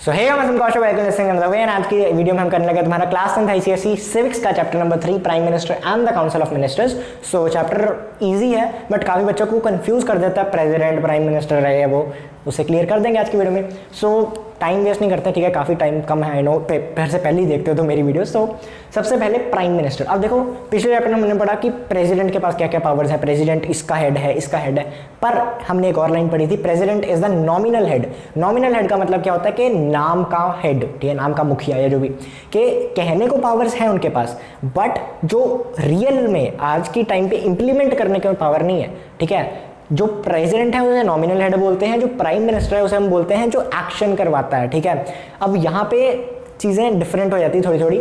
सो hey guys, आज की video में हम करने लगे तुम्हारा क्लास 10th ICSE सिविक्स का chapter number 3 prime minister and the council of ministers. So chapter easy है बट काफी बच्चों को कंफ्यूज कर देता है, प्रेसिडेंट प्राइम मिनिस्टर रहे वो, उसे क्लियर कर देंगे आज की वीडियो में। सो टाइम वेस्ट नहीं करते, ठीक है, काफ़ी टाइम कम है, आई नो, फिर से पहले ही देखते हो तो मेरी वीडियोस। तो सबसे पहले प्राइम मिनिस्टर। अब देखो पिछले चैप्टर में हमने पढ़ा कि प्रेसिडेंट के पास क्या क्या पावर्स है, प्रेसिडेंट इसका हेड है, इसका हेड है, पर हमने एक और लाइन पढ़ी थी, president is the nominal head. Nominal head का मतलब क्या होता है कि नाम का हेड, ठीक है, नाम का मुखिया या जो भी, कि कहने को पावर्स हैं उनके पास, बट जो रियल में आज की टाइम पे इंप्लीमेंट करने के पावर नहीं है, ठीक है। जो प्रेसिडेंट है उसे नॉमिनल हेड बोलते हैं, जो प्राइम मिनिस्टर है उसे हम बोलते हैं जो एक्शन करवाता है, ठीक है। अब यहाँ पे चीज़ें डिफरेंट हो जाती है थोड़ी थोड़ी।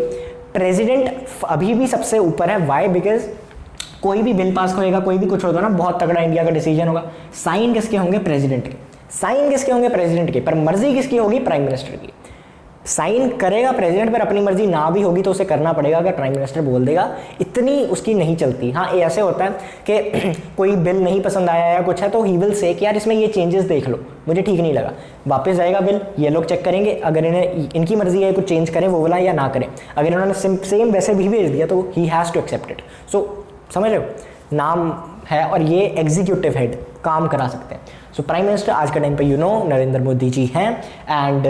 प्रेसिडेंट अभी भी सबसे ऊपर है, वाई? बिकॉज कोई भी बिल पास होएगा, कोई भी कुछ होगा ना, बहुत तगड़ा इंडिया का डिसीजन होगा, साइन किसके होंगे? प्रेसिडेंट के। साइन किसके होंगे? प्रेसिडेंट के, पर मर्जी किसकी होगी? प्राइम मिनिस्टर की। साइन करेगा प्रेसिडेंट, पर अपनी मर्जी ना भी होगी तो उसे करना पड़ेगा, अगर प्राइम मिनिस्टर बोल देगा, इतनी उसकी नहीं चलती। हाँ, ये ऐसे होता है कि कोई बिल नहीं पसंद आया या कुछ है तो ही विल से कि यार इसमें ये चेंजेस देख लो, मुझे ठीक नहीं लगा, वापस जाएगा बिल, ये लोग चेक करेंगे, अगर इन्हें इनकी मर्जी है कुछ चेंज करें वो वाला या ना करें, अगर इन्होंने सेम वैसे भी भेज दिया तो he has to accept it. So समझ रहे हो, नाम है और ये एग्जीक्यूटिव हेड काम करा सकते हैं। सो प्राइम मिनिस्टर आज के टाइम पे नरेंद्र मोदी जी हैं, एंड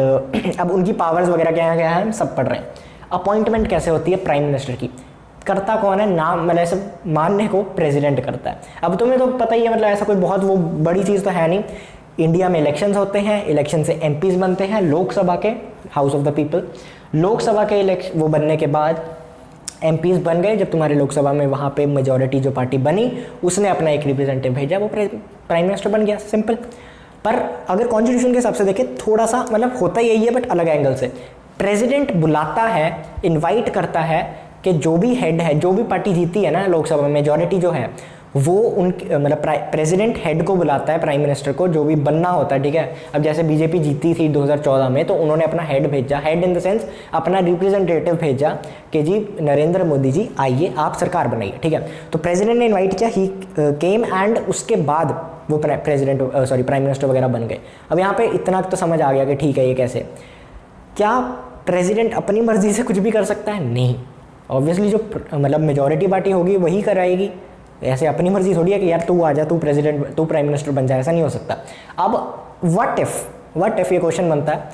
अब उनकी पावर्स वगैरह क्या क्या है हम सब पढ़ रहे हैं। अपॉइंटमेंट कैसे होती है प्राइम मिनिस्टर की, करता कौन है? नाम मतलब ऐसे मानने को प्रेसिडेंट करता है। अब तुम्हें तो पता ही है, मतलब ऐसा कोई बहुत वो बड़ी चीज़ तो है नहीं। इंडिया में इलेक्शंस होते हैं, इलेक्शन से एमपीज बनते हैं, लोकसभा के, house of the people, Lok Sabha के इलेक्शन वो बनने के बाद एमपीज बन गए। जब तुम्हारे लोकसभा में वहाँ पे मेजॉरिटी जो पार्टी बनी उसने अपना एक रिप्रेजेंटेटिव भेजा, वो प्राइम मिनिस्टर बन गया, सिंपल। पर अगर कॉन्स्टिट्यूशन के हिसाब से देखें थोड़ा सा मतलब होता यही है बट अलग एंगल से। प्रेसिडेंट बुलाता है, इनवाइट करता है कि जो भी हेड है, जो भी पार्टी जीती है ना लोकसभा में, मेजॉरिटी जो है वो उन मतलब प्रेसिडेंट हेड को बुलाता है, प्राइम मिनिस्टर को, जो भी बनना होता है, ठीक है। अब जैसे बीजेपी जीती थी 2014 में तो उन्होंने अपना हेड भेजा, हेड इन द सेंस अपना रिप्रेजेंटेटिव भेजा कि जी नरेंद्र मोदी जी आइए आप सरकार बनाइए, ठीक है। तो प्रेसिडेंट ने इन्वाइट किया, ही केम, एंड उसके बाद वो प्राइम मिनिस्टर वगैरह बन गए। अब यहाँ पे इतना तो समझ आ गया कि ठीक है ये कैसे। क्या प्रेसिडेंट अपनी मर्जी से कुछ भी कर सकता है? नहीं, ऑब्वियसली जो मतलब मेजॉरिटी पार्टी होगी वही कराएगी, ऐसे अपनी मर्जी थोड़ी है कि यार तू आ जा, तू प्रेसिडेंट, तू प्राइम मिनिस्टर बन जाए, ऐसा नहीं हो सकता। अब व्हाट इफ ये क्वेश्चन बनता है,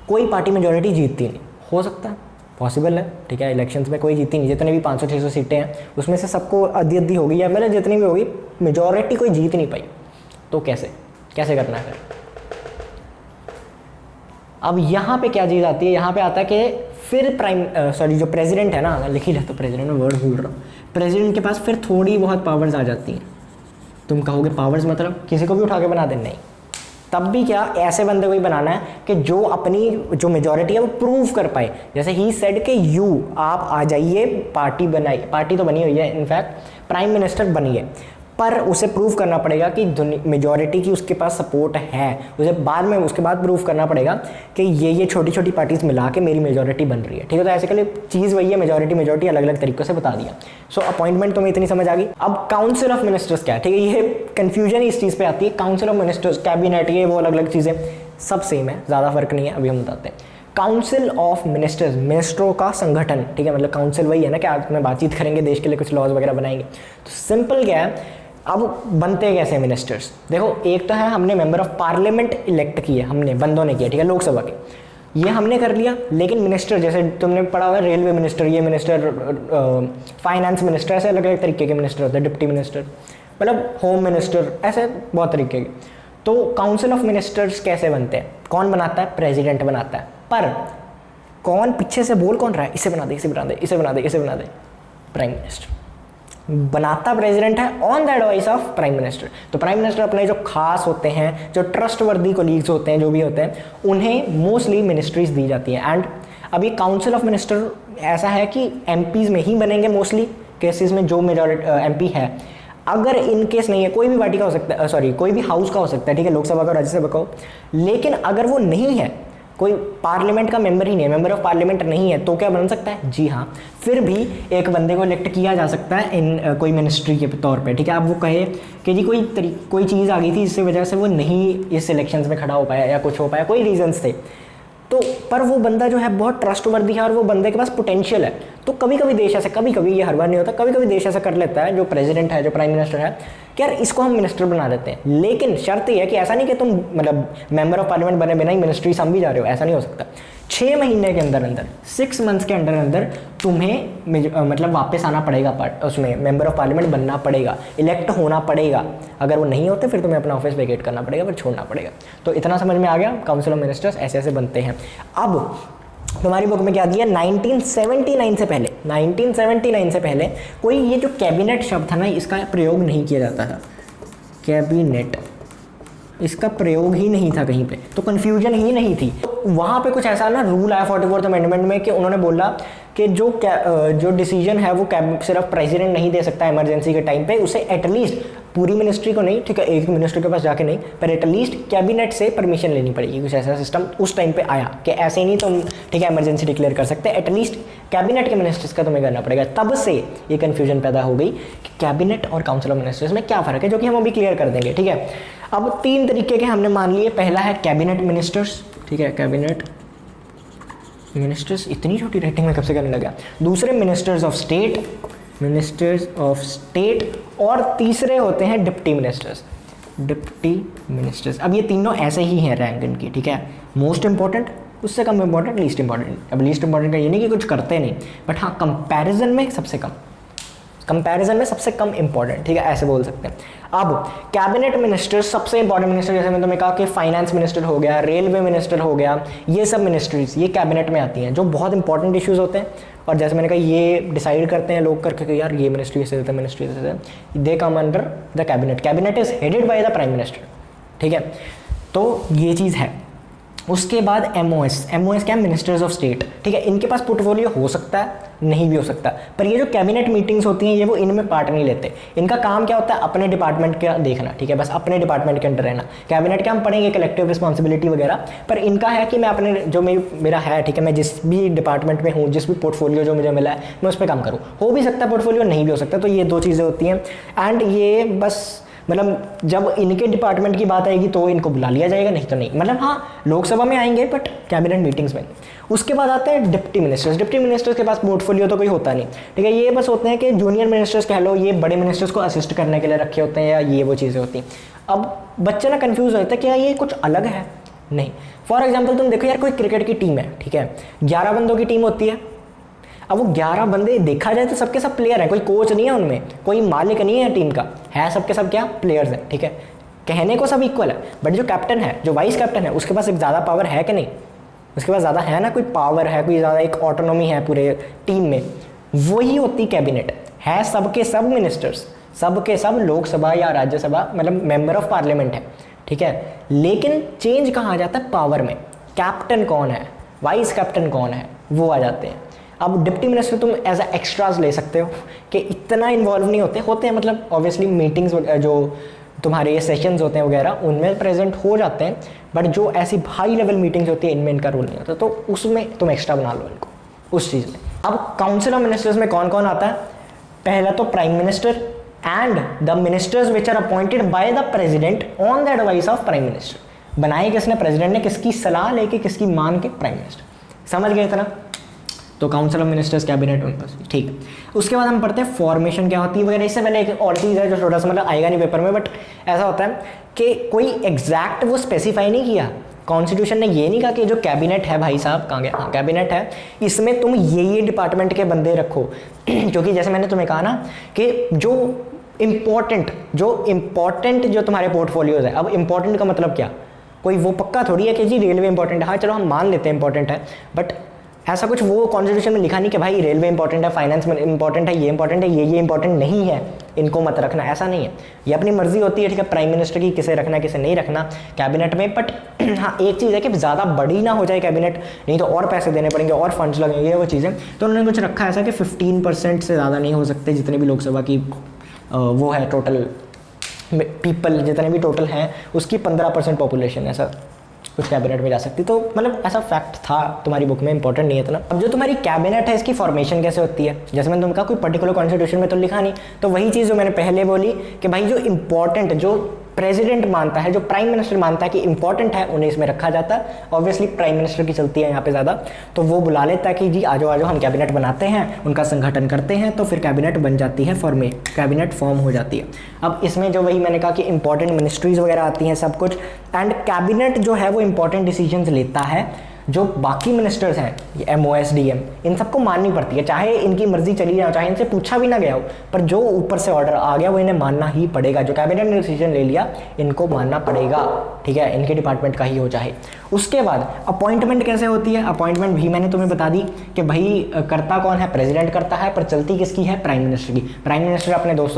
कोई पार्टी मेजॉरिटी जीतती नहीं, हो सकता है, पॉसिबल है, ठीक है। इलेक्शंस में कोई जीती नहीं, जितने भी 500-600 सीटें हैं उसमें से सबको आधी होगी या मतलब जितनी भी होगी, मेजॉरिटी कोई जीत नहीं पाई, तो कैसे करना है फिर? अब यहाँ पे क्या चीज़ आती है, यहाँ पे आता है कि फिर जो प्रेसिडेंट है ना, लिख ही रहता प्रेसिडेंट में, वर्ड भूल रहा हूँ, प्रेसिडेंट के पास फिर थोड़ी बहुत पावर्स आ जाती हैं। तुम कहोगे पावर्स मतलब किसी को भी उठा के बना देना? नहीं, तब भी क्या, ऐसे बंदे को ही बनाना है कि जो अपनी जो मेजॉरिटी है वो प्रूव कर पाए। जैसे ही सेड के आप आ जाइए, पार्टी बनाई, पार्टी तो बनी हुई है, इनफैक्ट प्राइम मिनिस्टर बनिए, पर उसे प्रूव करना पड़ेगा कि मेजॉरिटी की उसके पास सपोर्ट है। उसे बाद में उसके बाद प्रूव करना पड़ेगा कि ये छोटी छोटी पार्टीज मिला के मेरी मेजॉरिटी बन रही है, ठीक है। तो ऐसे के लिए चीज़ वही है, मेजॉरिटी अलग अलग तरीक़ों से बता दिया। सो अपॉइंटमेंट तुम्हें इतनी समझ आ गई। अब काउंसिल ऑफ मिनिस्टर्स क्या है, ठीक है, ये कन्फ्यूजन इस चीज़ पर आती है। काउंसिल ऑफ मिनिस्टर्स, कैबिनेट, ये वो अलग अलग चीज़ें, सब सेम है, ज़्यादा फर्क नहीं है, अभी हम बताते हैं। काउंसिल ऑफ मिनिस्टर्स, मिनिस्टरों का संगठन, ठीक है, मतलब काउंसिल वही है ना कि आज में बातचीत करेंगे, देश के लिए कुछ लॉज वगैरह बनाएंगे। तो सिंपल क्या है, अब बनते कैसे मिनिस्टर्स? देखो, एक तो है हमने मेंबर ऑफ पार्लियामेंट इलेक्ट किए, हमने बंदों ने किया, ठीक है, लोकसभा के, ये हमने कर लिया। लेकिन मिनिस्टर, जैसे तुमने पढ़ा हुआ रेलवे मिनिस्टर, ये मिनिस्टर, फाइनेंस मिनिस्टर, ऐसे अलग अलग तरीके के मिनिस्टर होते हैं, डिप्टी मिनिस्टर, मतलब होम मिनिस्टर, ऐसे बहुत तरीके के। तो काउंसिल ऑफ मिनिस्टर्स कैसे बनते हैं? कौन बनाता है? प्रेसिडेंट बनाता है। पर कौन पीछे से बोल कौन रहा है, इसे बना दे, इसे बना दे, इसे बना दे, इसे बना दे? प्राइम मिनिस्टर बनाता प्रेसिडेंट है on the advice of prime minister. तो प्राइम मिनिस्टर अपने जो खास होते हैं, जो ट्रस्टवर्दी कोलीग्स होते हैं, जो भी होते हैं, उन्हें मोस्टली मिनिस्ट्रीज दी जाती हैं। एंड अभी काउंसिल ऑफ मिनिस्टर ऐसा है कि एमपीज में ही बनेंगे मोस्टली केसेस में, जो मेजॉरिटी एमपी है। अगर इन केस नहीं है, कोई भी पार्टी का हो सकता है, कोई भी हाउस का हो सकता है, ठीक है, लोकसभा का, राज्यसभा का हो, लेकिन अगर वो नहीं है, कोई पार्लियामेंट का मेंबर ही नहीं है, मेंबर ऑफ पार्लियामेंट नहीं है, तो क्या बन सकता है? जी हाँ, फिर भी एक बंदे को इलेक्ट किया जा सकता है इन कोई मिनिस्ट्री के तौर पे, ठीक है। अब वो कहे कि जी कोई चीज़ आ गई थी जिसकी वजह से वो नहीं इस इलेक्शंस में खड़ा हो पाया या कुछ हो पाया, कोई रीजंस थे, तो पर वो बंदा जो है बहुत ट्रस्टवर्दी है और वो बंदे के पास पोटेंशियल है, तो कभी कभी देश ऐसे, कभी कभी, ये हर बार नहीं होता, कभी कभी देश ऐसा कर लेता है जो प्रेसिडेंट है, जो प्राइम मिनिस्टर है, कि यार इसको हम मिनिस्टर बना देते हैं। लेकिन शर्त ये है कि ऐसा नहीं कि तुम मतलब मेंबर ऑफ पार्लियामेंट बने बिना ही मिनिस्ट्री संभी जा रहे हो, ऐसा नहीं हो सकता। 6 महीने के अंदर अंदर, 6 मंथ्स के अंदर अंदर तुम्हें मतलब वापस आना पड़ेगा, उसमें मेंबर ऑफ पार्लियामेंट बनना पड़ेगा, इलेक्ट होना पड़ेगा। अगर वो नहीं होते फिर तुम्हें अपना ऑफिस वेकेट करना पड़ेगा, फिर छोड़ना पड़ेगा। तो इतना समझ में आ गया, काउंसिल ऑफ मिनिस्टर्स ऐसे ऐसे बनते हैं। अब तुम्हारी बुक में क्या दिया, 1979 से पहले, 1979 से पहले कोई ये जो कैबिनेट शब्द था ना, इसका प्रयोग नहीं किया जाता था। कैबिनेट, इसका प्रयोग ही नहीं था कहीं पे, तो कन्फ्यूजन ही नहीं थी। तो वहाँ पे कुछ ऐसा ना रूल आया 44th अमेंडमेंट में कि उन्होंने बोला कि जो डिसीजन है वो सिर्फ प्रेसिडेंट नहीं दे सकता इमरजेंसी के टाइम पे, उसे एटलीस्ट पूरी मिनिस्ट्री को नहीं, ठीक है, एक मिनिस्टर के पास जाके नहीं, पर एटलीस्ट कैबिनेट से परमिशन लेनी पड़ेगी। कुछ ऐसा सिस्टम उस टाइम पे आया कि ऐसे ही नहीं तुम, ठीक है, इमरजेंसी डिक्लेयर कर सकते, एटलीस्ट कैबिनेट के मिनिस्टर्स का तुम्हें करना पड़ेगा। तब से ये कन्फ्यूजन पैदा हो गई कि कैबिनेट और काउंसिल ऑफ मिनिस्टर्स में क्या फ़र्क है, जो कि हम अभी क्लियर कर देंगे, ठीक है। अब 3 तरीके के हमने मान लिए। पहला है कैबिनेट मिनिस्टर्स, ठीक है, कैबिनेट मिनिस्टर्स, इतनी छोटी राइटिंग में कब से करने लगा। दूसरे ministers of state, ministers of state, और तीसरे होते हैं डिप्टी मिनिस्टर्स, डिप्टी मिनिस्टर्स। अब ये तीनों ऐसे ही हैं रैंक इनकी, ठीक है, मोस्ट इंपॉर्टेंट, उससे कम इंपॉर्टेंट, लीस्ट इंपॉर्टेंट। अब लीस्ट इंपॉर्टेंट का ये नहीं कि कुछ करते नहीं, बट हाँ कंपैरिजन में सबसे कम, कंपैरिजन में सबसे कम इंपॉर्टेंट, ठीक है, ऐसे बोल सकते हैं। अब कैबिनेट मिनिस्टर सबसे इंपॉर्टेंट मिनिस्टर, जैसे मैं तुम्हें कहा कि फाइनेंस मिनिस्टर हो गया, रेलवे मिनिस्टर हो गया, ये सब मिनिस्ट्रीज ये कैबिनेट में आती हैं, जो बहुत इंपॉर्टेंट इश्यूज होते हैं। और जैसे मैंने कहा ये डिसाइड करते हैं लोग करके कि यार ये मिनिस्ट्री ऐसे देते हैं, मिनिस्ट्री ऐसे देते हैं, they come under the cabinet. Cabinet is headed by the prime minister, ठीक है, तो ये चीज़ है। उसके बाद MOS, MOS क्या है, मिनिस्टर्स ऑफ स्टेट, ठीक है, इनके पास पोर्टफोलियो हो सकता है, नहीं भी हो सकता, पर ये जो कैबिनेट मीटिंग्स होती हैं ये वो इनमें पार्ट नहीं लेते। इनका काम क्या होता है, अपने डिपार्टमेंट का देखना, ठीक है, बस अपने डिपार्टमेंट के अंडर रहना। कैबिनेट क्या हम पढ़ेंगे, कलेक्टिव रिस्पॉन्सिबिलिटी वगैरह, पर इनका है कि मैं अपने जो मेरा है, ठीक है, मैं जिस भी डिपार्टमेंट में हूँ, जिस भी पोर्टफोलियो जो मुझे मिला है मैं उस पर काम करूँ। हो भी सकता है पोर्टफोलियो, नहीं भी हो सकता, तो ये 2 चीज़ें होती हैं। एंड ये बस मतलब जब इनके डिपार्टमेंट की बात आएगी तो इनको बुला लिया जाएगा, नहीं तो नहीं, मतलब हाँ लोकसभा में आएंगे बट कैबिनेट मीटिंग्स में। उसके बाद आते हैं डिप्टी मिनिस्टर्स। डिप्टी मिनिस्टर्स के पास पोर्टफोलियो तो कोई होता नहीं, ठीक है, ये बस होते हैं कि जूनियर मिनिस्टर्स कह लो, ये बड़े मिनिस्टर्स को असिस्ट करने के लिए रखे होते हैं, या ये वो चीज़ें होती हैं। अब बच्चे ना कन्फ्यूज होते हैं क्या ये कुछ अलग है, नहीं। फॉर एग्जाम्पल तुम देखो यार, कोई क्रिकेट की टीम है, ठीक है, 11 बंदों की टीम होती है। अब वो 11 बंदे देखा जाए तो सबके सब प्लेयर हैं, कोई कोच नहीं है उनमें, कोई मालिक नहीं है टीम का, है सबके सब क्या प्लेयर्स हैं, ठीक है, कहने को सब इक्वल है, बट जो कैप्टन है, जो वाइस कैप्टन है, उसके पास एक ज़्यादा पावर है कि नहीं, उसके पास ज़्यादा है ना, कोई पावर है, कोई ज़्यादा एक ऑटोनॉमी है पूरे टीम में, वही होती कैबिनेट है। सबके सब मिनिस्टर्स, सबके सब लोकसभा या राज्यसभा मतलब मेंबर ऑफ पार्लियामेंट है, ठीक है, लेकिन चेंज कहाँ आ जाता है, पावर में। कैप्टन कौन है, वाइस कैप्टन कौन है, वो आ जाते हैं। अब डिप्टी मिनिस्टर तुम एज अ एक्स्ट्राज ले सकते हो कि इतना इन्वॉल्व नहीं होते हैं, मतलब ऑब्वियसली मीटिंग्स जो तुम्हारे ये सेशंस होते हैं वगैरह उनमें प्रेजेंट हो जाते हैं, बट जो ऐसी हाई लेवल मीटिंग्स होती है इनमें इनका रोल नहीं होता, तो उसमें तुम एक्स्ट्रा बना लो इनको उस चीज़ में। अब काउंसिल ऑफ मिनिस्टर्स में कौन कौन आता है, पहला तो prime minister and the ministers which are appointed by the president on the advice of prime minister. बनाए किसने, प्रेसिडेंट ने, किसकी सलाह लेके, किसकी मान के, प्राइम मिनिस्टर। समझ गए इतना, तो काउंसिल ऑफ मिनिस्टर्स कैबिनेट उनका, ठीक। उसके बाद हम पढ़ते हैं फॉर्मेशन क्या होती है वगैरह। इससे पहले एक और चीज़ है जो थोड़ा सा मतलब आएगा नहीं पेपर में, बट ऐसा होता है कि कोई एग्जैक्ट वो स्पेसिफाई नहीं किया, कॉन्स्टिट्यूशन ने ये नहीं कहा कि जो कैबिनेट है भाई साहब, कहाँ गया, हाँ कैबिनेट है, इसमें तुम ये डिपार्टमेंट के बंदे रखो क्योंकि जैसे मैंने तुम्हें कहा ना कि जो इम्पॉर्टेंट जो तुम्हारे पोर्टफोलियोज है। अब इंपॉर्टेंट का मतलब क्या, कोई वो पक्का थोड़ी है कि जी रेलवे इंपॉर्टेंट है, हाँ चलो हम मान लेते हैं इंपॉर्टेंट है, बट ऐसा कुछ वो कॉन्स्टिट्यूशन में लिखा नहीं कि भाई रेलवे इंपॉर्टेंट है, फाइनेंस में इंपॉर्टेंट है, ये इंपॉर्टेंट है, ये इंपॉर्टेंट नहीं है, इनको मत रखना, ऐसा नहीं है। ये अपनी मर्जी होती है, ठीक है, प्राइम मिनिस्टर की किसे रखना किसे नहीं रखना कैबिनेट में। बट हाँ एक चीज़ है कि ज़्यादा बड़ी ना हो जाए कैबिनेट, नहीं तो और पैसे देने पड़ेंगे और फंड्स लगेंगे, वो चीज़ें। तो उन्होंने कुछ रखा ऐसा कि 15% से ज़्यादा नहीं हो सकते, जितने भी लोकसभा की वो है टोटल पीपल, जितने भी टोटल हैं उसकी 15% पॉपुलेशन ऐसा कुछ कैबिनेट में जा सकती। तो मतलब ऐसा फैक्ट था तुम्हारी बुक में, इंपॉर्टेंट नहीं है इतना। अब जो तुम्हारी कैबिनेट है इसकी फॉर्मेशन कैसे होती है, जैसे मैंने तुमको कहा कोई पर्टिकुलर कॉन्स्टिट्यूशन में तो लिखा नहीं, तो वही चीज़ जो मैंने पहले बोली कि भाई जो इंपॉर्टेंट, जो प्रेसिडेंट मानता है, जो प्राइम मिनिस्टर मानता है कि इंपॉर्टेंट है, उन्हें इसमें रखा जाता है। ऑब्वियसली प्राइम मिनिस्टर की चलती है यहाँ पे ज़्यादा, तो वो बुला लेता है कि जी आ जाओ हम कैबिनेट बनाते हैं, उनका संगठन करते हैं, तो फिर कैबिनेट बन जाती है, कैबिनेट फॉर्म हो जाती है। अब इसमें जो वही मैंने कहा कि इंपॉर्टेंट मिनिस्ट्रीज वगैरह आती हैं सब कुछ, एंड कैबिनेट जो है वो इंपॉर्टेंट डिसीजंस लेता है। जो बाकी मिनिस्टर्स हैं MOS DM इन सबको माननी पड़ती है, चाहे इनकी मर्जी चली जाए, चाहे इनसे पूछा भी ना गया हो, पर जो ऊपर से ऑर्डर आ गया वो इन्हें मानना ही पड़ेगा। जो कैबिनेट ने डिसीजन ले लिया इनको मानना पड़ेगा, ठीक है, इनके डिपार्टमेंट का ही हो चाहे। उसके बाद अपॉइंटमेंट कैसे होती है, अपॉइंटमेंट भी मैंने तुम्हें बता दी कि भाई करता कौन है, प्रेसिडेंट करता है, पर चलती किसकी है, प्राइम मिनिस्टर की। प्राइम मिनिस्टर अपने दोस्त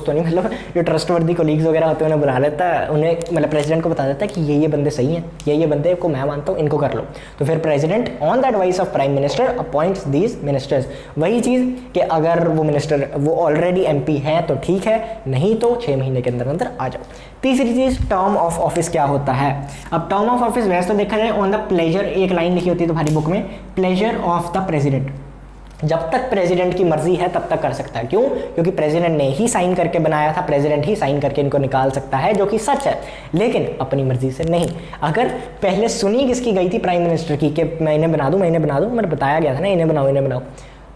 तो नहीं, मतलब जो ट्रस्टवर्दी कोलीग्स वगैरह होते हैं उन्हें बुला लेता है, उन्हें मतलब प्रेसिडेंट को बता देता है कि ये बंदे सही हैं, ये बंदे को मैं मानता हूँ, इनको कर लो। तो फिर president on the advice of prime minister appoints these ministers. वही चीज़ कि अगर वो मिनिस्टर वो ऑलरेडी MP है तो ठीक है, नहीं तो 6 महीने के अंदर अंदर आ जाओ। तीसरी चीज़ टर्म ऑफ ऑफिस क्या होता है। अब टर्म ऑफ ऑफिस वैसे तो देखा जाए ऑन द प्लेजर, एक लाइन लिखी होती है तुम्हारी बुक में, प्लेजर ऑफ द प्रेसिडेंट। जब तक प्रेसिडेंट की मर्जी है तब तक कर सकता है। क्यों? क्योंकि प्रेसिडेंट ने ही साइन करके बनाया था, प्रेसिडेंट ही साइन करके इनको निकाल सकता है, जो कि सच है, लेकिन अपनी मर्जी से नहीं। अगर पहले सुनी किसकी गई थी, प्राइम मिनिस्टर की, कि मैं इन्हें बना दूं, मैंने बताया गया था ना इन्हें बनाओ,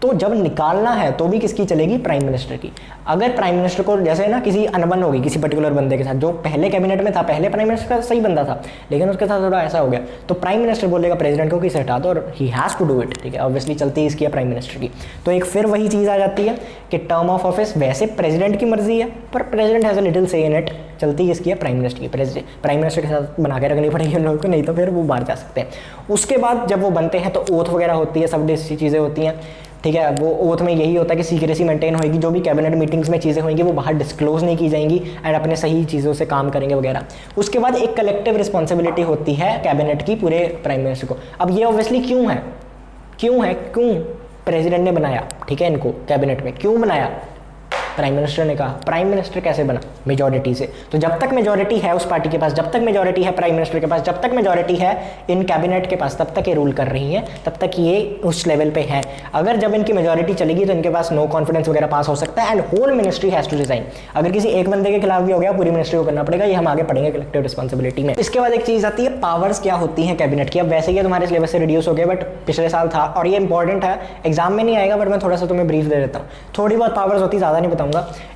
तो जब निकालना है तो भी किसकी चलेगी, प्राइम मिनिस्टर की। अगर प्राइम मिनिस्टर को जैसे ना किसी अनबन होगी किसी पर्टिकुलर बंदे के साथ, जो पहले कैबिनेट में था, पहले प्राइम मिनिस्टर का सही बंदा था, लेकिन उसके साथ थोड़ा ऐसा हो गया, तो प्राइम मिनिस्टर बोलेगा प्रेसिडेंट को कि इसे हटा दो, और he has to do it, ठीक है। ऑब्वियसली चलती इसकी है प्राइम मिनिस्टर की। तो एक फिर वही चीज़ आ जाती है कि टर्म ऑफ ऑफिस वैसे प्रेसिडेंट की मर्जी है, पर प्रेसिडेंट हैज़ अ लिटिल से इन इट, चलती किसकी है, प्राइम मिनिस्टर की। प्राइम मिनिस्टर के साथ बना के रखनी पड़ेगी उन लोगों को, नहीं तो फिर वो बाहर जा सकते हैं। उसके बाद जब वो बनते हैं तो ओथ वगैरह होती है, सब चीज़ें होती हैं, ठीक है। वो ओथ में यही होता है कि सीक्रेसी मेंटेन होगी, जो भी कैबिनेट मीटिंग्स में चीज़ें होंगी वो बाहर डिस्क्लोज नहीं की जाएंगी, एंड अपने सही चीज़ों से काम करेंगे वगैरह। उसके बाद एक कलेक्टिव रिस्पॉन्सिबिलिटी होती है कैबिनेट की पूरे प्राइम मिनिस्टर को। अब ये ऑब्वियसली क्यों प्रेसिडेंट ने बनाया, ठीक है, इनको कैबिनेट में क्यों बनाया, प्राइम मिनिस्टर ने कहा। प्राइम मिनिस्टर कैसे बना, मेजॉरिटी से। तो जब तक मेजॉरिटी है उस पार्टी के पास, जब तक मेजॉरिटी है प्राइम मिनिस्टर के पास, जब तक मेजॉरिटी है इन कैबिनेट के पास, तब तक ये रूल कर रही है, तब तक ये उस लेवल पे है। अगर जब इनकी मेजॉरिटी चलेगी तो इनके पास नो कॉन्फिडेंस वगैरह पास हो सकता है, and whole ministry has to resign. अगर किसी एक बंदे के खिलाफ भी हो गया पूरी मिनिस्ट्री को करना पड़ेगा, ये हम आगे पढ़ेंगे कलेक्टिव रिस्पॉन्सिबिलिटी में। इसके बाद एक चीज़ आती है पावर्स क्या होती हैं कैबिनेट की। अब वैसे ही तुम्हारे सिलेबस से रिड्यूस हो गया, बट पिछले साल था, और ये इंपॉर्टेंट है, एग्जाम में नहीं आएगा, बट मैं थोड़ा सा तुम्हें ब्रीफ दे देता हूँ। थोड़ी बहुत पावर्स होती, ज़्यादा नहीं बताऊंगा।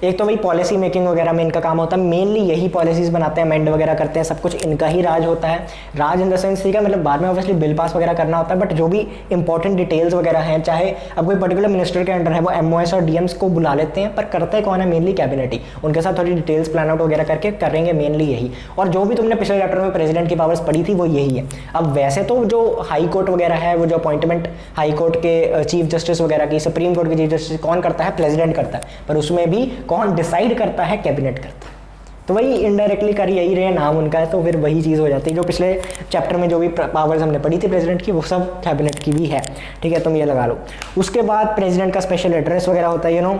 एक तो पॉलिसी मेकिंग वगैरह में इनका काम होता है, मेनली यही पॉलिसीज बनाते हैं, अमेंड वगैरह करते हैं, सब कुछ इनका ही राज होता है। राज इन द सेंस, ठीक है, मतलब बाद में ऑब्वियसली बिल पास वगैरह करना होता है, बट जो भी इंपॉर्टेंट डिटेल्स वगैरह हैं, चाहे अब कोई पर्टिकुलर मिनिस्टर के अंडर है, वो MOS और DMs को बुला लेते हैं, पर करते कौन है, मेनली कैबिनेट ही। उनके साथ थोड़ी डिटेल्स प्लान आउट वगैरह करके करेंगे, मेनली यही। और जो भी तुमने पिछले चैप्टर में प्रेसिडेंट की पावर्स पढ़ी थी वो यही है। अब वैसे तो जो हाई कोर्ट वगैरह है, वो जो अपॉइंटमेंट हाई कोर्ट के चीफ जस्टिस वगैरह की, सुप्रीम कोर्ट के चीफ जस्टिस कौन करता है, प्रेसिडेंट करता है, पर उसमें भी कौन डिसाइड करता है, कैबिनेट करता है। तो वही इनडायरेक्टली कर यही रहे, नाम उनका है, तो फिर वही चीज़ हो जाती है। जो पिछले चैप्टर में जो भी पावर्स हमने पढ़ी थी प्रेसिडेंट की, वो सब कैबिनेट की भी है, ठीक है, तुम ये लगा लो। उसके बाद प्रेसिडेंट का स्पेशल एड्रेस वगैरह होता है,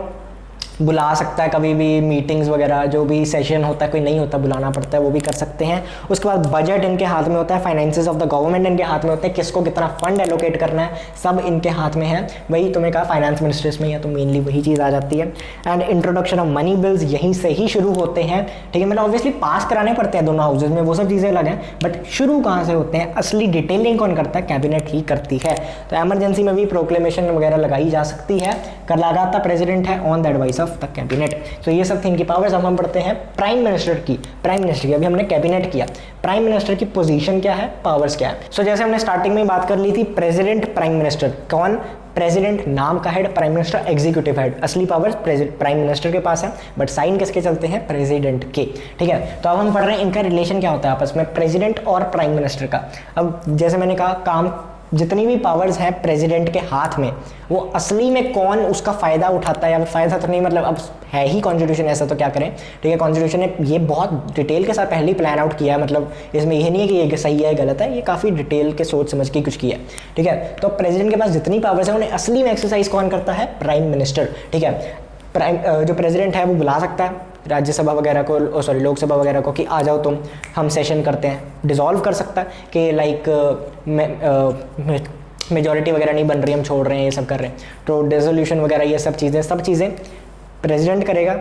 बुला सकता है कभी भी मीटिंग्स वगैरह, जो भी सेशन होता है, कोई नहीं होता बुलाना पड़ता है, वो भी कर सकते हैं। उसके बाद बजट इनके हाथ में होता है, फाइनेंसेस ऑफ द गवर्नमेंट इनके हाथ में होते हैं, किसको कितना फंड एलोकेट करना है सब इनके हाथ में है। वही तुम्हें कहा फाइनेंस मिनिस्ट्रीज में है, तो मेनली वही चीज़ आ जाती है। And introduction of money bills यहीं से ही शुरू होते हैं, ठीक है, मतलब ऑब्वियसली पास कराने पड़ते हैं दोनों हाउसेज में, वो सब चीज़ें अलग हैं, बट शुरू कहाँ से होते हैं, असली डिटेलिंग कौन करता है, कैबिनेट ही करती है। तो एमरजेंसी में भी प्रोक्लेमेशन वगैरह लगाई जा सकती है, कर लगाता प्रेसिडेंट है on the advice of the cabinet. तो ये सब थी इनकी पावर्स। अब हम पढ़ते हैं प्राइम मिनिस्टर की। अभी हमने कैबिनेट किया, प्राइम मिनिस्टर की पोजीशन क्या है, पावर्स क्या है। सो जैसे हमने स्टार्टिंग में बात कर ली थी, प्रेसिडेंट प्राइम मिनिस्टर, कौन, प्रेसिडेंट नाम का head, prime minister executive head. असली पावर्स प्राइम मिनिस्टर के पास है, बट साइन किसके चलते हैं, प्रेसिडेंट के, ठीक है। तो अब हम पढ़ रहे हैं इनका रिलेशन क्या होता है आपस में, प्रेसिडेंट और प्राइम मिनिस्टर का। अब जैसे मैंने कहा, काम जितनी भी पावर्स हैं प्रेसिडेंट के हाथ में, वो असली में कौन उसका फ़ायदा उठाता है, या फ़ायदा तो नहीं, मतलब अब है ही कॉन्स्टिट्यूशन ऐसा, तो क्या करें, ठीक है। कॉन्स्टिट्यूशन ने ये बहुत डिटेल के साथ पहले ही प्लान आउट किया है, मतलब इसमें ये नहीं है कि ये सही है गलत है, ये काफ़ी डिटेल के सोच समझ के कुछ किया है, ठीक है। तो प्रेसिडेंट के पास जितनी पावर्स हैं उन्हें असली में एक्सरसाइज कौन करता है, प्राइम मिनिस्टर, ठीक है। जो प्रेसिडेंट है वो बुला सकता है राज्यसभा वगैरह को, लोकसभा वगैरह को, कि आ जाओ तुम, हम सेशन करते हैं। डिसॉल्व कर सकता है कि लाइक मेजॉरिटी वगैरह नहीं बन रही, हम छोड़ रहे हैं, ये सब कर रहे हैं, तो डिसोल्यूशन वगैरह ये सब चीज़ें प्रेसिडेंट करेगा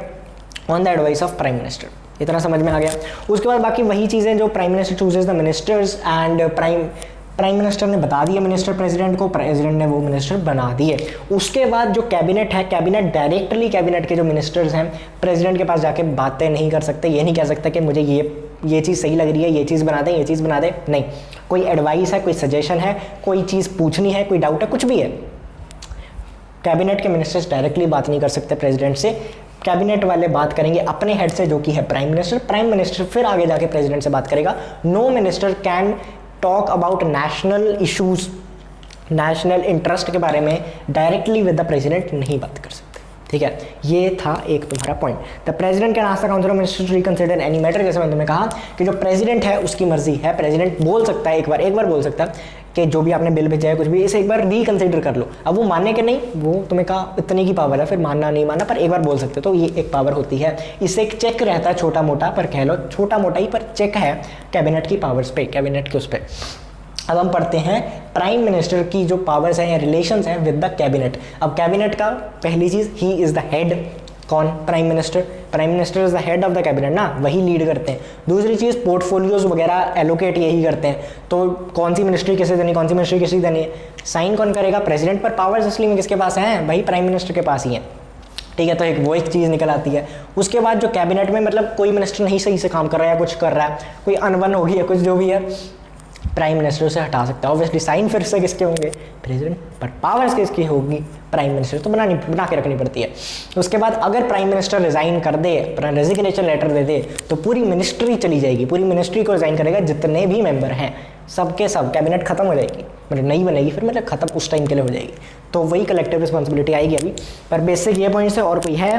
on the advice of prime minister, इतना समझ में आ गया। उसके बाद बाकी वही चीज़ें जो prime minister chooses the ministers and prime minister ने बता दिया मिनिस्टर प्रेसिडेंट को, प्रेसिडेंट ने वो मिनिस्टर बना दिए। उसके बाद जो कैबिनेट है, कैबिनेट डायरेक्टली कैबिनेट के जो मिनिस्टर्स हैं प्रेसिडेंट के पास जाके बातें नहीं कर सकते, ये नहीं कह सकते कि मुझे ये चीज़ सही लग रही है, ये चीज़ बना दें, ये चीज़ बना दें, नहीं। कोई एडवाइस है, कोई सजेशन है, कोई चीज़ पूछनी है, कोई डाउट है, कुछ भी है, कैबिनेट के मिनिस्टर्स डायरेक्टली बात नहीं कर सकते प्रेसिडेंट से। कैबिनेट वाले बात करेंगे अपने हेड से जो कि है प्राइम मिनिस्टर फिर आगे जाके प्रेसिडेंट से बात करेगा। No minister can talk about national issues, national interest के बारे में डायरेक्टली विद द प्रेसिडेंट नहीं बात कर सकते, ठीक है। ये था एक तुम्हारा point. The president can ask the council of ministers to reconsider any matter, जैसे मैंने तुम्हें कहा कि जो प्रेसिडेंट है उसकी मर्जी है, प्रेसिडेंट बोल सकता है एक बार बोल सकता है कि जो भी आपने बिल भेजा है कुछ भी, इसे एक बार रिकंसिडर कर लो। अब वो मानने के नहीं, वो तुम्हें कहा इतनी की पावर है, फिर मानना नहीं मानना, पर एक बार बोल सकते हो, तो ये एक पावर होती है। इससे एक चेक रहता है छोटा मोटा, पर कह लो छोटा मोटा ही, पर चेक है कैबिनेट की पावर्स पे, कैबिनेट के उस पर। अब हम पढ़ते हैं प्राइम मिनिस्टर की जो पावर्स हैं या रिलेशंस हैं विद द कैबिनेट। अब कैबिनेट का पहली चीज़, ही इज़ द हेड, कौन? Prime minister is the head of the cabinet ना, वही लीड करते हैं। दूसरी चीज़, पोर्टफोलियोज वगैरह एलोकेट यही करते हैं, तो कौन सी मिनिस्ट्री किसे देनी, कौन सी मिनिस्ट्री किसे देनी है, साइन कौन करेगा? प्रेसिडेंट। पर पावर्स असली में किसके पास हैं? वही प्राइम मिनिस्टर के पास ही है, ठीक है। तो एक चीज़ निकल आती है। उसके बाद जो कैबिनेट में मतलब कोई मिनिस्टर नहीं सही से काम कर रहा है, कुछ कर रहा है, कोई अनबन होगी या कुछ जो भी है, प्राइम मिनिस्टर से हटा सकता है। ऑब्वियसली साइन फिर से किसके होंगे? प्रेसिडेंट। पर पावर्स किसकी होगी? Prime minister. तो बना के रखनी पड़ती है। उसके बाद अगर प्राइम मिनिस्टर रिजाइन कर दे, अपना रेजिग्नेशन लेटर दे दे, तो पूरी मिनिस्ट्री चली जाएगी, पूरी मिनिस्ट्री को रिजाइन करेगा जितने भी मेंबर हैं, सबके सब, कैबिनेट खत्म हो जाएगी, मतलब नहीं बनेगी फिर, मतलब खत्म उस टाइम के लिए हो जाएगी। तो वही कलेक्टिव रिस्पॉन्सिबिलिटी आएगी अभी। पर बेसिक ये पॉइंट्स है। और कोई है?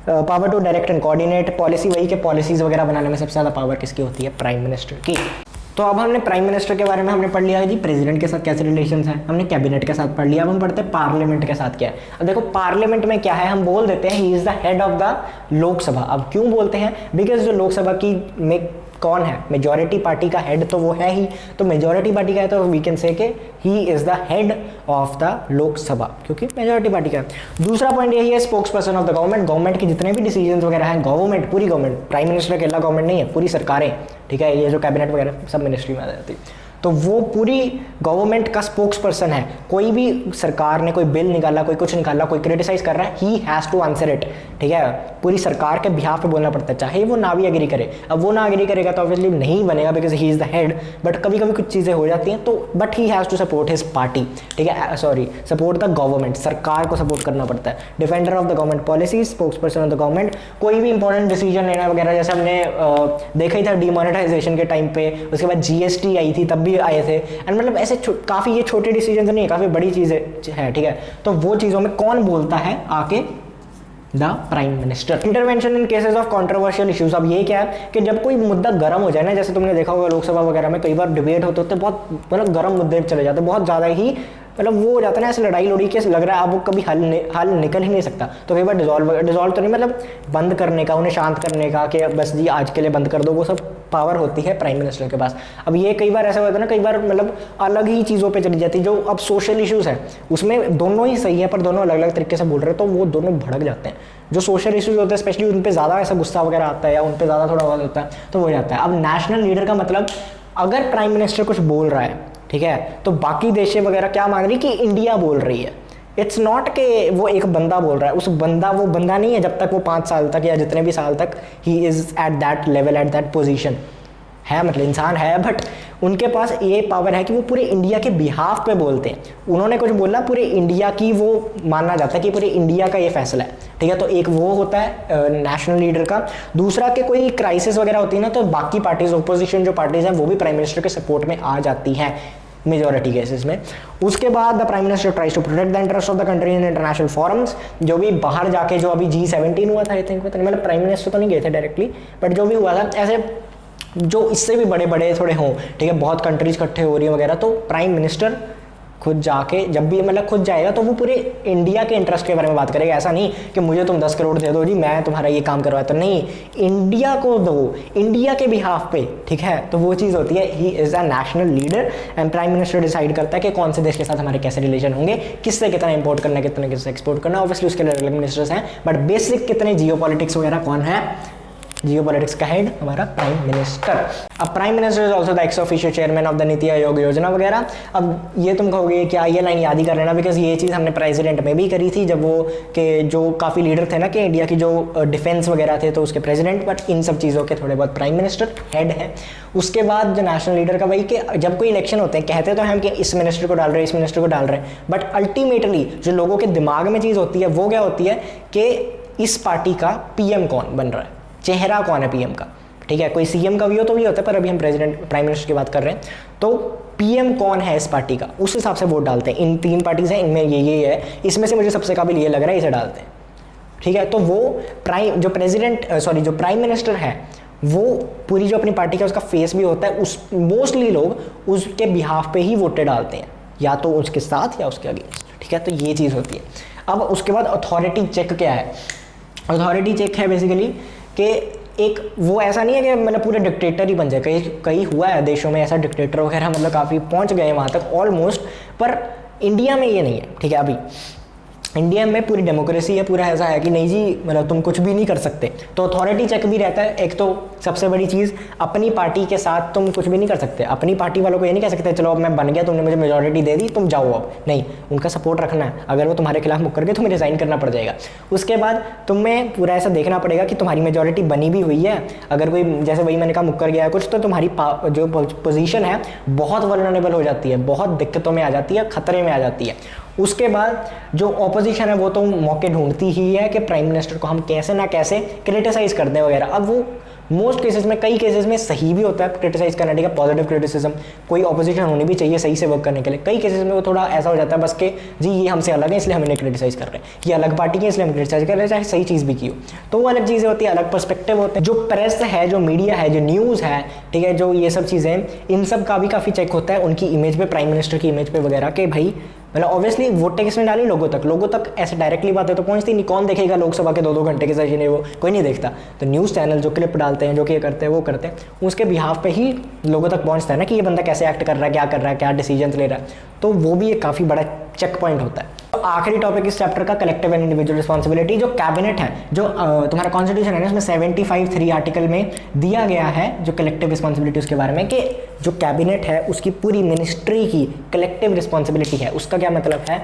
Power to direct and coordinate policy, वही के पॉलिसीज वगैरह बनाने में सबसे ज़्यादा पावर किसकी होती है? प्राइम मिनिस्टर की। तो अब हमने प्राइम मिनिस्टर के बारे में हमने पढ़ लिया है जी, प्रेसिडेंट के साथ कैसे रिलेशंस हैं, हमने कैबिनेट के साथ पढ़ लिया। अब हम पढ़ते हैं पार्लियामेंट के साथ क्या है। अब देखो पार्लियामेंट में क्या है, हम बोल देते हैं ही is the head of the Lok Sabha. अब क्यों बोलते हैं? बिकॉज जो लोकसभा की में कौन है? मेजॉरिटी पार्टी का हेड तो वो है ही, तो मेजॉरिटी पार्टी का है तो वी कैन से के ही is the head of the Lok Sabha, क्योंकि मेजॉरिटी पार्टी का है। दूसरा पॉइंट यही है, spokes person of the government. Government के जितने भी डिसीजन वगैरह हैं, गवर्नमेंट, पूरी गवर्नमेंट, प्राइम मिनिस्टर अकेला गवर्नमेंट नहीं है, पूरी सरकारें, ठीक है। ये जो कैबिनेट वगैरह सब मिनिस्ट्री में आ जाती है, तो वो पूरी गवर्नमेंट का स्पोक्स पर्सन है। कोई भी सरकार ने कोई बिल निकाला, कोई कुछ निकाला, कोई क्रिटिसाइज कर रहा है, he has to answer it, ठीक है। पूरी सरकार के बिहाफ पे बोलना पड़ता है, चाहे वो ना भी एग्री करे। अब वो ना एग्री करेगा तो ऑब्वियसली नहीं बनेगा, because he is the head. But कभी कभी कुछ चीज़ें हो जाती हैं, तो but he has to support his party, ठीक है, सॉरी, सपोर्ट द गवर्नमेंट, सरकार को सपोर्ट करना पड़ता है। Defender of the government policy, spokes person of the government. कोई भी इंपॉर्टेंट डिसीजन लेना वगैरह, जैसे हमने देखा ही था डिमोनेटाइजेशन के टाइम पे, उसके बाद GST आई थी, तब भी आए थे। एंड मतलब ऐसे काफ़ी ये छोटे डिसीजन नहीं है, काफ़ी बड़ी चीज़ें है, ठीक है। तो वो चीज़ों में कौन बोलता है आके? The prime minister. Intervention in cases of controversial issues. अब ये क्या है कि जब कोई मुद्दा गर्म हो जाए ना, जैसे तुमने देखा होगा लोकसभा वगैरह में कई बार डिबेट होते होते बहुत मतलब गर्म मुद्दे चले जाते, बहुत ज़्यादा ही मतलब वो हो जाता है ना, ऐसे लड़ाई लड़ी के लग रहा है अब वो कभी हल निकल ही नहीं सकता। तो कई बार डिजॉल्व तो नहीं, मतलब बंद करने का, उन्हें शांत करने का, कि बस जी आज के लिए बंद कर दो, वो सब पावर होती है प्राइम मिनिस्टर के पास। अब ये कई बार ऐसा होता है ना, कई बार मतलब अलग ही चीज़ों पे चली जाती है। जो अब सोशल इश्यूज़ है उसमें दोनों ही सही है, पर दोनों अलग अलग तरीके से बोल रहे हैं, तो वो दोनों भड़क जाते हैं। जो सोशल इश्यूज़ होते हैं स्पेशली उन पर ज़्यादा ऐसा गुस्सा वगैरह आता है, या उन पर ज़्यादा थोड़ा बहुत होता है, तो वो जाता है। अब नेशनल लीडर का मतलब, अगर प्राइम मिनिस्टर कुछ बोल रहा है, ठीक है, तो बाकी देशें वगैरह क्या मान रही कि इंडिया बोल रही है। इट्स नॉट कि वो एक बंदा बोल रहा है, वो बंदा नहीं है जब तक वो 5 साल तक या जितने भी साल तक he is at that level, at that position है, मतलब इंसान है, बट उनके पास ये पावर है कि वो पूरे इंडिया के बिहाफ पे बोलते हैं। उन्होंने कुछ बोला, पूरे इंडिया की वो माना जाता है कि पूरे इंडिया का ये फैसला है, ठीक है। तो एक वो होता है नेशनल लीडर का। दूसरा कि कोई क्राइसिस वगैरह होती है ना, तो बाकी पार्टीज, ओपोजिशन जो पार्टीज हैं, वो भी प्राइम मिनिस्टर के सपोर्ट में आ जाती हैं मेजॉरिटी केसेस में। उसके बाद the prime minister tries to protect the interest of the country in international forums. जो भी बाहर जाके, जो अभी G17 हुआ था, आई थिंक, मतलब प्राइम मिनिस्टर तो नहीं गए थे डायरेक्टली, बट जो भी हुआ था, ऐसे जो इससे भी बड़े बड़े थोड़े हों, ठीक है, बहुत कंट्रीज इकट्ठे हो रही हैं वगैरह, तो प्राइम मिनिस्टर खुद जाके, जब भी मतलब खुद जाएगा, तो वो पूरे इंडिया के इंटरेस्ट के बारे में बात करेगा। ऐसा नहीं कि मुझे तुम 10 करोड़ दे दो जी, मैं तुम्हारा ये काम करवाता, तो नहीं, इंडिया को दो, इंडिया के बिहाफ पे, ठीक है। तो वो चीज़ होती है, he is a national leader and prime minister decide करता है कि कौन से देश के साथ हमारे कैसे रिलेशन होंगे, किससे कितना इंपोर्ट करना है, कितने किससे एक्सपोर्ट करना। ऑब्वियसली उसके अलग अलग मिनिस्टर्स हैं, बट बेसिक कितने जियो पॉलिटिक्स वगैरह कौन है? जियोपॉलिटिक्स का हेड हमारा प्राइम मिनिस्टर। अब prime minister is also the x official chairman of the NITI Aayog योजना वगैरह। अब ये तुम कहोगे क्या ये लाइन याद ही कर लेना, बिकॉज ये चीज़ हमने प्रेसिडेंट में भी करी थी, जब वो के जो काफ़ी लीडर थे ना कि इंडिया की जो डिफेंस वगैरह थे तो उसके प्रेसिडेंट, बट इन सब चीज़ों के थोड़े बहुत प्राइम मिनिस्टर हेड है। उसके बाद जो नेशनल लीडर का भाई कि जब कोई इलेक्शन होते हैं कहते तो हम कि इस मिनिस्टर को डाल रहे हैं, इस मिनिस्टर को डाल रहे हैं, बट अल्टीमेटली जो लोगों के दिमाग में चीज़ होती है वो क्या होती है कि इस पार्टी का पीएम कौन बन रहा है, चेहरा कौन है पीएम का, ठीक है। कोई सीएम का भी हो तो भी होता है, पर अभी हम प्रेसिडेंट प्राइम मिनिस्टर की बात कर रहे हैं, तो पीएम कौन है इस पार्टी का, उस हिसाब से वोट डालते हैं। इन 3 पार्टीज हैं, इनमें ये है, इसमें से मुझे सबसे काबिल ये लग रहा है, इसे डालते हैं, ठीक है। तो वो जो प्राइम मिनिस्टर है वो पूरी जो अपनी पार्टी का उसका फेस भी होता है, उस मोस्टली लोग उसके बिहाफ पे ही वोटें डालते हैं, या तो उसके साथ या उसके अगेंस्ट, ठीक है। तो ये चीज़ होती है। अब उसके बाद अथॉरिटी चेक क्या है? अथॉरिटी चेक है बेसिकली कि एक वो ऐसा नहीं है कि मतलब पूरे डिक्टेटर ही बन जाए, कई हुआ है देशों में ऐसा, डिक्टेटर वगैरह मतलब काफ़ी पहुंच गए वहाँ तक ऑलमोस्ट, पर इंडिया में ये नहीं है, ठीक है। अभी इंडिया में पूरी डेमोक्रेसी है, पूरा ऐसा है कि नहीं जी मतलब तुम कुछ भी नहीं कर सकते, तो अथॉरिटी चेक भी रहता है। एक तो सबसे बड़ी चीज़, अपनी पार्टी के साथ तुम कुछ भी नहीं कर सकते, अपनी पार्टी वालों को ये नहीं कह सकते चलो अब मैं बन गया, तुमने मुझे मेजॉरिटी दे दी तुम जाओ, अब नहीं, उनका सपोर्ट रखना है। अगर वो तुम्हारे खिलाफ मुकर गए तुम्हें रिज़ाइन करना पड़ जाएगा। उसके बाद तुम्हें पूरा ऐसा देखना पड़ेगा कि तुम्हारी मेजॉरिटी बनी भी हुई है, अगर कोई जैसे वही मैंने कहा मुकर गया कुछ, तो तुम्हारी जो पोजीशन है बहुत वल्नरेबल हो जाती है, बहुत दिक्कतों में आ जाती है, खतरे में आ जाती है। उसके बाद जो ऑपोजिशन है वो तो मौके ढूंढती ही है कि प्राइम मिनिस्टर को हम कैसे ना कैसे क्रिटिसाइज कर दें वगैरह। अब वो मोस्ट केसेस में, कई केसेस में सही भी होता है क्रिटिसाइज करना, ठीक है, पॉजिटिव क्रिटिसिज्म, कोई ऑपोजिशन होनी भी चाहिए सही से वर्क करने के लिए। कई केसेस में वो थोड़ा ऐसा हो जाता है बस कि जी ये हमसे अलग है इसलिए हम इन्हें क्रिटिसाइज कर रहे हैं, ये अलग पार्टी है इसलिए हम क्रिटिसाइज कर रहे हैं, चाहे सही चीज़ भी की हो, तो वो अलग चीज़ें होती है, अलग पर्सपेक्टिव होते हैं। जो प्रेस है, जो मीडिया है, जो न्यूज़ है, ठीक है, जो ये सब चीज़ें, इन सब का भी काफ़ी चेक होता है उनकी इमेज पे, प्राइम मिनिस्टर की इमेज पे वगैरह, के भाई मतलब ऑब्वियसली वोटें किसने डाली, लोगों तक ऐसे डायरेक्टली बातें तो पहुंचती नहीं, कौन देखेगा लोकसभा के 2-2 घंटे के सेशन है वो, कोई नहीं देखता। तो न्यूज़ चैनल जो क्लिप डालते हैं, जो कि ये करते हैं वो करते हैं, उसके बिहाफ पे ही लोगों तक पहुंचता है ना कि ये बंदा कैसे एक्ट कर रहा है, क्या कर रहा है, क्या डिसीजन ले रहा है, तो वो भी एक काफ़ी बड़ा चेक पॉइंट होता है। तो आखिरी टॉपिक इस चैप्टर का कलेक्टिव एंड इंडिविजुअल रिस्पॉन्सिबिलिटी। जो कैबिनेट है, जो तुम्हारा कॉन्स्टिट्यूशन है ना, उसमें 75(3) आर्टिकल में दिया गया है जो कलेक्टिव रिस्पॉन्सिबिलिटी उसके बारे में, कि जो कैबिनेट है उसकी पूरी मिनिस्ट्री की कलेक्टिव रिस्पॉन्सिबिलिटी है। उसका क्या मतलब है,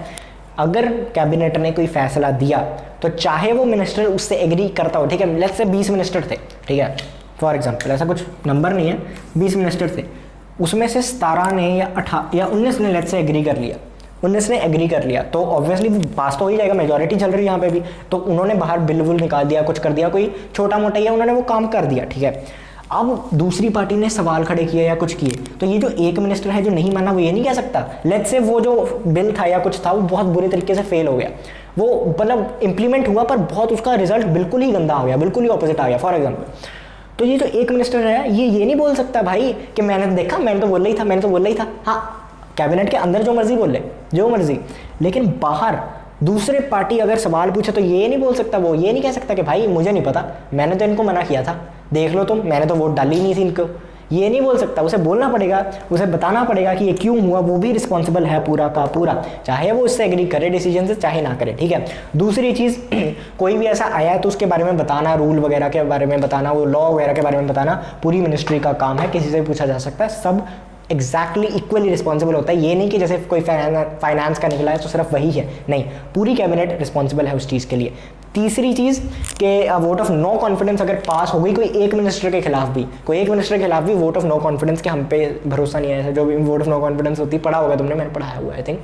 अगर कैबिनेट ने कोई फैसला दिया तो चाहे वो मिनिस्टर उससे एग्री करता हो, ठीक है, लेट्स से 20 मिनिस्टर थे, ठीक है, फॉर एग्जाम्पल, ऐसा कुछ नंबर नहीं है, 20 मिनिस्टर थे, उसमें से 17 ने या 19 ने लेट्स से एग्री कर लिया, 19 ने एग्री कर लिया, तो ऑब्वियसली वो पास तो हो ही जाएगा, मेजॉरिटी चल रही है यहाँ पे भी, तो उन्होंने बाहर बिल वुल निकाल दिया, कुछ कर दिया, कोई छोटा मोटा या उन्होंने वो काम कर दिया, ठीक है। अब दूसरी पार्टी ने सवाल खड़े किए या कुछ किए, तो ये जो एक मिनिस्टर है जो नहीं माना वो ये नहीं कह सकता लेट्स से वो जो बिल था या कुछ था वो बहुत बुरे तरीके से फेल हो गया, वो मतलब इंप्लीमेंट हुआ पर बहुत उसका रिजल्ट बिल्कुल ही गंदा हो गया, बिल्कुल ही ऑपोजिट आ गया फॉर एग्जाम्पल। तो ये जो एक मिनिस्टर है ये नहीं बोल सकता भाई कि मैंने देखा, मैंने तो बोल रही था, हाँ कैबिनेट के अंदर जो मर्जी बोल ले, जो मर्जी, लेकिन बाहर दूसरे पार्टी अगर सवाल पूछे तो ये नहीं बोल सकता, वो ये नहीं कह सकता कि भाई मुझे नहीं पता, मैंने तो इनको मना किया था, देख लो तुम, मैंने तो वोट डाली नहीं थी इनको, ये नहीं बोल सकता। उसे बोलना पड़ेगा, उसे बताना पड़ेगा कि ये क्यों हुआ, वो भी रिस्पॉन्सिबल है पूरा का पूरा, चाहे वो उससे एग्री करे डिसीजन से, चाहे ना करे, ठीक है। दूसरी चीज़, कोई भी ऐसा आया है तो उसके बारे में बताना, रूल वगैरह के बारे में बताना, वो लॉ वगैरह के बारे में बताना पूरी मिनिस्ट्री का काम है, किसी से भी पूछा जा सकता है, सब एग्जैक्टली इक्वली रिस्पॉन्सिबल होता है। ये नहीं कि जैसे कोई फाइनेंस का निकला है तो सिर्फ वही है, नहीं, पूरी कैबिनेट रिस्पॉन्सिबल है उस चीज़ के लिए। तीसरी चीज़ कि वोट ऑफ नो कॉन्फिडेंस अगर पास हो गई कोई एक मिनिस्टर के खिलाफ भी, वोट ऑफ नो कॉन्फिडेंस के हम पे भरोसा नहीं है, जो भी वोट ऑफ नो कॉन्फिडेंस होती है, पढ़ा होगा तुमने, मैंने पढ़ाया हुआ आई थिंक,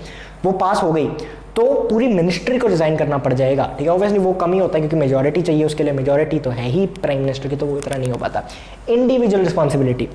वो पास हो गई तो पूरी मिनिस्ट्री को रिजाइन करना पड़ जाएगा, ठीक है। ऑब्वियसली वो कम ही होता है क्योंकि मेजॉरिटी चाहिए उसके लिए, मेजॉरिटी तो है ही प्राइम मिनिस्टर की, तो वो इतना नहीं हो पाता। इंडिविजुअल रिस्पॉन्सिबिलिटी,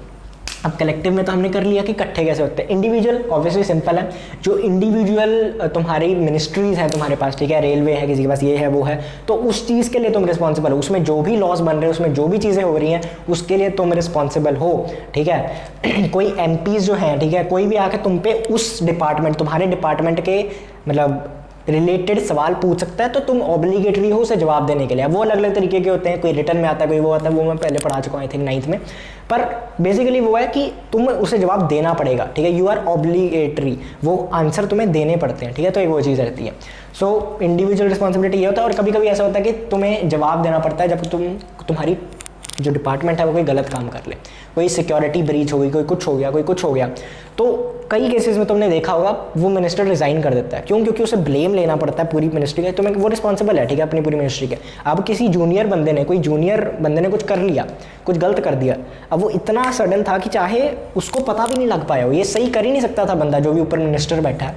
अब कलेक्टिव में तो हमने कर लिया कि इकट्ठे कैसे होते हैं, इंडिविजुअल ऑब्वियसली सिंपल है, जो इंडिविजुअल तुम्हारी मिनिस्ट्रीज हैं तुम्हारे पास, ठीक है, रेलवे है, किसी के पास ये है वो है, तो उस चीज़ के लिए तुम रिस्पॉन्सिबल हो, उसमें जो भी लॉस बन रहे हैं, उसमें जो भी चीज़ें हो रही हैं उसके लिए तुम रिस्पॉन्सिबल हो, ठीक है। कोई एमपीज जो हैं, ठीक है, कोई भी आके तुम पे उस डिपार्टमेंट, तुम्हारे डिपार्टमेंट के मतलब रिलेटेड सवाल पूछ सकता है, तो तुम ऑब्लिगेटरी हो उसे जवाब देने के लिए। वो अलग अलग तरीके के होते हैं, कोई रिटर्न में आता है, कोई वो आता है, वो मैं पहले पढ़ा चुका हूँ आई थिंक 9th में, पर बेसिकली वो है कि तुम उसे जवाब देना पड़ेगा, ठीक है, यू आर ऑब्लिगेटरी, वो आंसर तुम्हें देने पड़ते हैं, ठीक है, तो एक वो चीज़ रहती है। सो इंडिविजुअल रिस्पॉन्सिबिलिटी ये होता है, और कभी कभी ऐसा होता है कि तुम्हें जवाब देना पड़ता है जब तुम्हारी जो डिपार्टमेंट है वो कोई गलत काम कर ले, कोई सिक्योरिटी ब्रीच हो गई, कोई कुछ हो गया, कोई कुछ हो गया, तो कई केसेस में तुमने देखा होगा वो मिनिस्टर रिजाइन कर देता है। क्यों? क्योंकि उसे ब्लेम लेना पड़ता है पूरी मिनिस्ट्री का, तो वो रिस्पॉन्सिबल है, ठीक है, अपनी पूरी मिनिस्ट्री के। अब किसी जूनियर बंदे ने, कोई जूनियर बंदे ने कुछ कर लिया, कुछ गलत कर दिया, अब वो इतना सडन था कि चाहे उसको पता भी नहीं लग पाया हो, ये सही कर ही नहीं सकता था बंदा जो भी ऊपर मिनिस्टर बैठा है,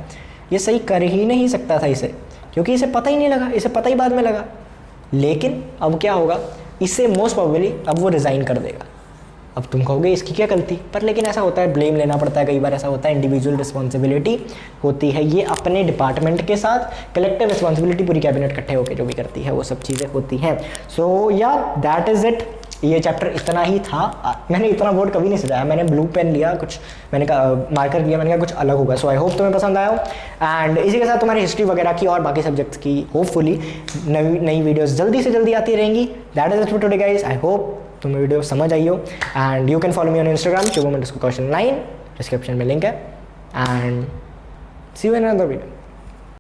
ये सही कर ही नहीं सकता था इसे, क्योंकि इसे पता ही नहीं लगा, इसे पता ही बाद में लगा। लेकिन अब क्या होगा, इससे मोस्ट प्रोबेबली अब वो रिज़ाइन कर देगा। अब तुम कहोगे इसकी क्या गलती, पर लेकिन ऐसा होता है, ब्लेम लेना पड़ता है, कई बार ऐसा होता है, इंडिविजुअल रिस्पॉन्सिबिलिटी होती है, ये अपने डिपार्टमेंट के साथ कलेक्टिव रिस्पॉन्सिबिलिटी पूरी कैबिनेट इकट्ठे होकर जो भी करती है वो सब चीज़ें होती हैं। सो या दैट इज़ इट, ये चैप्टर इतना ही था। मैंने इतना बोर्ड कभी नहीं सजाया, मैंने ब्लू पेन लिया, कुछ मैंने कहा मार्कर लिया, मैंने कहा कुछ अलग होगा। सो आई होप तुम्हें पसंद आया हो, एंड इसी के साथ तुम्हारी हिस्ट्री वगैरह की और बाकी सब्जेक्ट्स की होपफुली नई वीडियोस जल्दी से जल्दी आती रहेंगी। That is it for today guys, I hope तुम्हें वीडियो समझ आई हो, and you can follow me on Instagram शुभम_9, डिस्क्रिप्शन में लिंक है, and see you in another video.